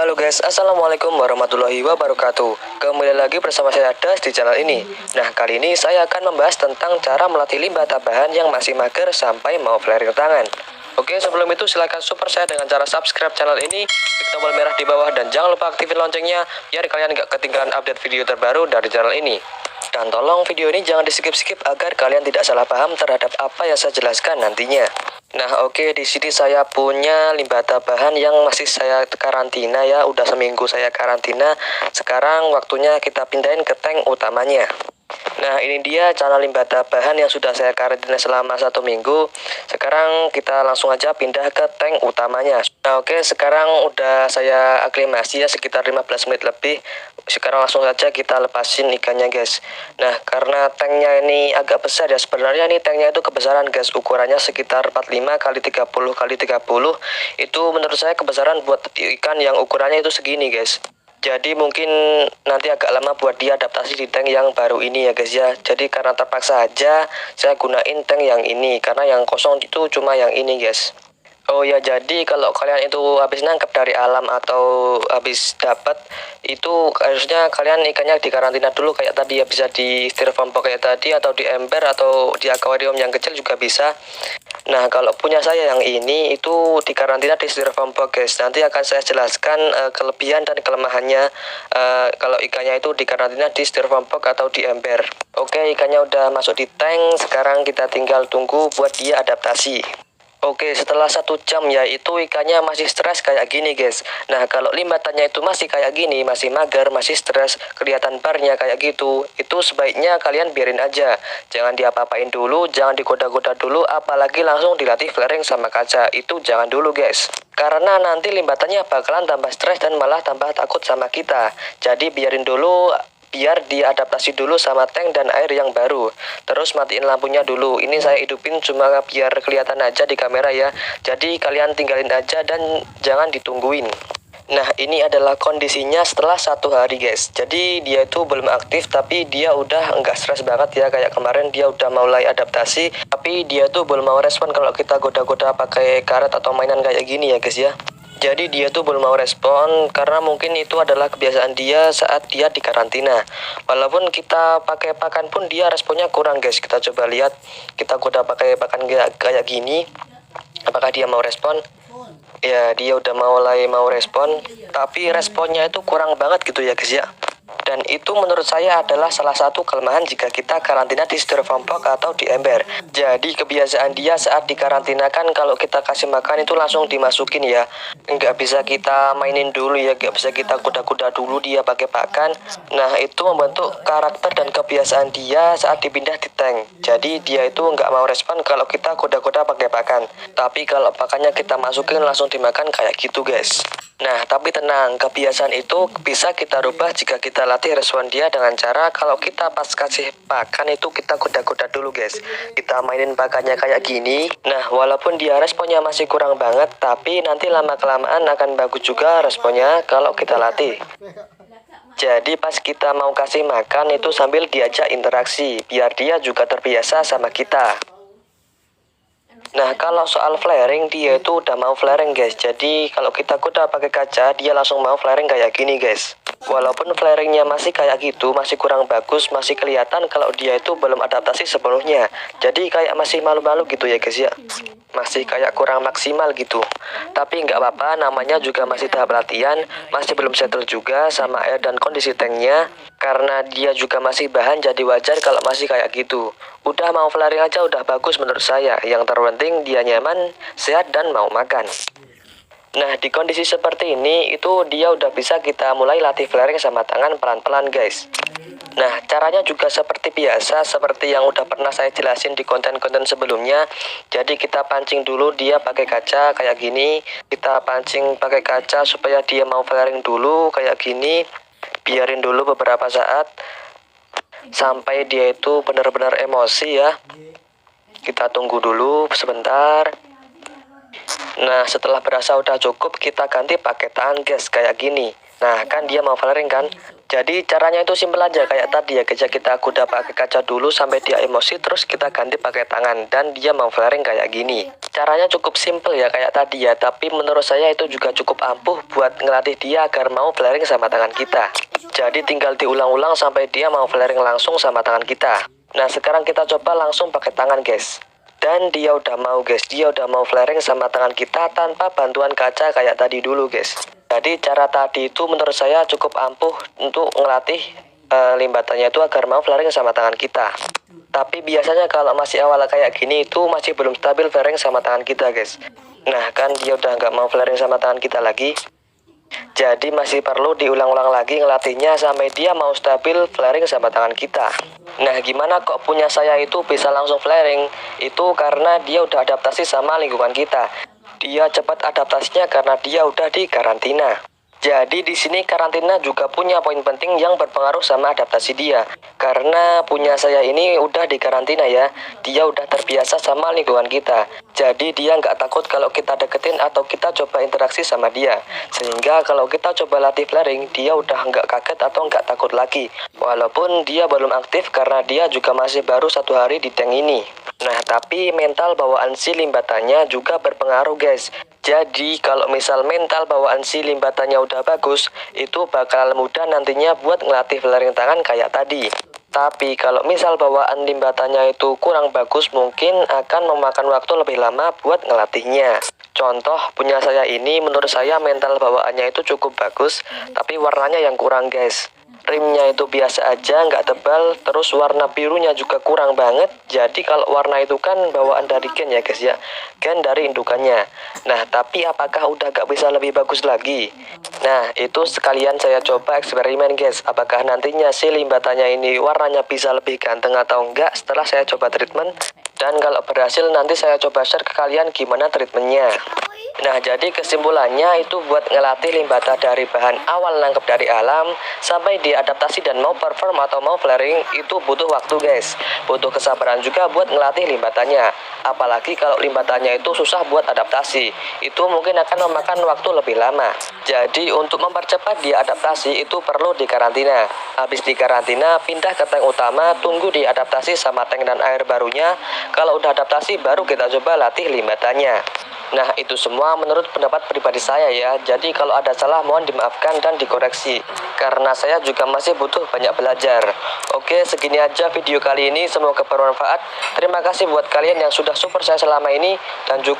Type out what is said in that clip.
Halo guys, assalamualaikum warahmatullahi wabarakatuh. Kembali lagi bersama saya Das di channel ini. Nah, kali ini saya akan membahas tentang cara melatih limbah tambahan yang masih mager sampai mau flaring tangan. Oke, sebelum itu silahkan support saya dengan cara subscribe channel ini, klik tombol merah di bawah, dan jangan lupa aktifin loncengnya biar kalian gak ketinggalan update video terbaru dari channel ini. Dan tolong video ini jangan di skip-skip agar kalian tidak salah paham terhadap apa yang saya jelaskan nantinya. Nah, oke, di sini saya punya limbah tambahan yang masih saya karantina ya, udah seminggu saya karantina. Sekarang waktunya kita pindahin ke tank utamanya. Nah, ini dia cara limbah tambahan yang sudah saya karantina selama 1 minggu. Sekarang kita langsung aja pindah ke tank utamanya. Nah, oke, sekarang udah saya aklimasi ya sekitar 15 menit lebih. Sekarang langsung saja kita lepasin ikannya guys. Nah, karena tanknya ini agak besar ya, sebenarnya ini tanknya itu kebesaran guys, ukurannya sekitar 45 kali 30 kali 30. Itu menurut saya kebesaran buat ikan yang ukurannya itu segini guys. Jadi mungkin nanti agak lama buat dia adaptasi di tank yang baru ini ya guys ya. Jadi karena terpaksa aja saya gunain tank yang ini, karena yang kosong itu cuma yang ini guys. Oh ya, jadi kalau kalian itu habis nangkep dari alam atau habis dapat, itu harusnya kalian ikannya di karantina dulu kayak tadi ya, bisa di styrofoam box kayak tadi, atau di ember, atau di akuarium yang kecil juga bisa. Nah, kalau punya saya yang ini itu di karantina di styrofoam box guys. Nanti akan saya jelaskan kelebihan dan kelemahannya kalau ikannya itu di karantina di styrofoam box atau di ember. Oke, ikannya udah masuk di tank, sekarang kita tinggal tunggu buat dia adaptasi. Oke, setelah 1 jam ya, itu ikannya masih stres kayak gini guys. Nah, kalau limbatannya itu masih kayak gini, masih mager, masih stres, kelihatan barnya kayak gitu, itu sebaiknya kalian biarin aja. Jangan diapa-apain dulu, jangan digoda-goda dulu, apalagi langsung dilatih flaring sama kaca. Itu jangan dulu guys. Karena nanti limbatannya bakalan tambah stres dan malah tambah takut sama kita. Jadi biarin dulu, biar diadaptasi dulu sama tank dan air yang baru. Terus matiin lampunya dulu. Ini saya hidupin cuma biar kelihatan aja di kamera ya. Jadi kalian tinggalin aja dan jangan ditungguin. Nah, ini adalah kondisinya setelah 1 hari guys. Jadi dia itu belum aktif, tapi dia udah nggak stres banget ya. Kayak kemarin dia udah mulai adaptasi, tapi dia tuh belum mau respon kalau kita goda-goda pakai karet atau mainan kayak gini ya guys ya. Jadi dia tuh belum mau respon karena mungkin itu adalah kebiasaan dia saat dia di karantina. Walaupun kita pakai pakan pun dia responnya kurang guys. Kita coba lihat, kita goda pakai pakan kayak gini, apakah dia mau respon? Ya, dia udah mulai mau respon, tapi responnya itu kurang banget gitu ya guys ya. Dan itu menurut saya adalah salah satu kelemahan jika kita karantina di styrofoam box atau di ember. Jadi kebiasaan dia saat dikarantina kan kalau kita kasih makan itu langsung dimasukin ya. Nggak bisa kita mainin dulu ya, nggak bisa kita kuda-kuda dulu dia pakai pakan. Nah, itu membentuk karakter dan kebiasaan dia saat dipindah di tank. Jadi dia itu nggak mau respon kalau kita kuda-kuda pakai pakan. Tapi kalau pakannya kita masukin langsung dimakan kayak gitu guys. Nah, tapi tenang, kebiasaan itu bisa kita rubah jika kita latih respon dia dengan cara kalau kita pas kasih pakan itu kita goda-goda dulu guys. Kita mainin pakannya kayak gini. Nah, walaupun dia responnya masih kurang banget, tapi nanti lama-kelamaan akan bagus juga responnya kalau kita latih. Jadi pas kita mau kasih makan itu sambil diajak interaksi, biar dia juga terbiasa sama kita. Nah, kalau soal flaring, dia itu udah mau flaring guys. Jadi kalau kita kuda pakai kaca, dia langsung mau flaring kayak gini guys. Walaupun flaringnya masih kayak gitu, masih kurang bagus, masih kelihatan kalau dia itu belum adaptasi sepenuhnya. Jadi kayak masih malu-malu gitu ya guys ya. Masih kayak kurang maksimal gitu. Tapi nggak apa-apa, namanya juga masih tahap latihan, masih belum settle juga sama air dan kondisi tanknya. Karena dia juga masih bahan, jadi wajar kalau masih kayak gitu. Udah mau flaring aja udah bagus menurut saya. Yang terpenting dia nyaman, sehat, dan mau makan. Nah, di kondisi seperti ini, itu dia udah bisa kita mulai latih flaring sama tangan pelan-pelan guys. Nah, caranya juga seperti biasa, seperti yang udah pernah saya jelasin di konten-konten sebelumnya. Jadi kita pancing dulu dia pakai kaca kayak gini. Kita pancing pakai kaca supaya dia mau flaring dulu kayak gini. Biarin dulu beberapa saat sampai dia itu benar-benar emosi ya. Kita tunggu dulu sebentar. Nah, setelah berasa udah cukup, kita ganti pakai tangan guys kayak gini. Nah, kan dia mau flaring kan? Jadi caranya itu simpel aja kayak tadi ya guys ya, kita kuda pakai kaca dulu sampai dia emosi, terus kita ganti pakai tangan dan dia mau flaring kayak gini. Caranya cukup simpel ya kayak tadi ya, tapi menurut saya itu juga cukup ampuh buat ngelatih dia agar mau flaring sama tangan kita. Jadi tinggal diulang-ulang sampai dia mau flaring langsung sama tangan kita. Nah, sekarang kita coba langsung pakai tangan guys. Dan dia udah mau guys, dia udah mau flaring sama tangan kita tanpa bantuan kaca kayak tadi dulu guys. Jadi cara tadi itu menurut saya cukup ampuh untuk ngelatih limbatannya itu agar mau flaring sama tangan kita. Tapi biasanya kalau masih awal kayak gini itu masih belum stabil flaring sama tangan kita guys. Nah kan dia udah nggak mau flaring sama tangan kita lagi. Jadi masih perlu diulang-ulang lagi ngelatihnya sampai dia mau stabil flaring sama tangan kita. Nah gimana kok punya saya itu bisa langsung flaring? Itu karena dia udah adaptasi sama lingkungan kita. Dia cepat adaptasinya karena dia udah di karantina. Jadi di sini karantina juga punya poin penting yang berpengaruh sama adaptasi dia. Karena punya saya ini udah di karantina ya, dia udah terbiasa sama lingkungan kita. Jadi dia nggak takut kalau kita deketin atau kita coba interaksi sama dia. Sehingga kalau kita coba latih flaring, dia udah nggak kaget atau nggak takut lagi. Walaupun dia belum aktif karena dia juga masih baru 1 hari di tank ini. Nah, tapi mental bawaan si limbatannya juga berpengaruh guys. Jadi, kalau misal mental bawaan si limbatannya udah bagus, itu bakal mudah nantinya buat ngelatih flaring tangan kayak tadi. Tapi, kalau misal bawaan limbatannya itu kurang bagus, mungkin akan memakan waktu lebih lama buat ngelatihnya. Contoh, punya saya ini menurut saya mental bawaannya itu cukup bagus, tapi warnanya yang kurang guys. Rimnya itu biasa aja, nggak tebal, terus warna birunya juga kurang banget. Jadi kalau warna itu kan bawaan dari gen ya guys ya, gen dari indukannya. Nah tapi apakah udah nggak bisa lebih bagus lagi? Nah itu sekalian saya coba eksperimen guys, apakah nantinya si limbatannya ini warnanya bisa lebih ganteng atau enggak setelah saya coba treatment. Dan kalau berhasil nanti saya coba share ke kalian gimana treatmentnya. Nah jadi kesimpulannya itu buat ngelatih limbata dari bahan awal nangkep dari alam sampai diadaptasi dan mau perform atau mau flaring itu butuh waktu guys. Butuh kesabaran juga buat ngelatih limbatanya. Apalagi kalau limbatanya itu susah buat adaptasi, itu mungkin akan memakan waktu lebih lama. Jadi untuk mempercepat dia adaptasi itu perlu dikarantina. Habis dikarantina pindah ke tank utama, tunggu diadaptasi sama tank dan air barunya. Kalau udah adaptasi baru kita coba latih limbatanya. Nah itu semua menurut pendapat pribadi saya ya. Jadi kalau ada salah mohon dimaafkan dan dikoreksi, karena saya juga masih butuh banyak belajar. Oke segini aja video kali ini, semoga bermanfaat. Terima kasih buat kalian yang sudah support saya selama ini. Dan juga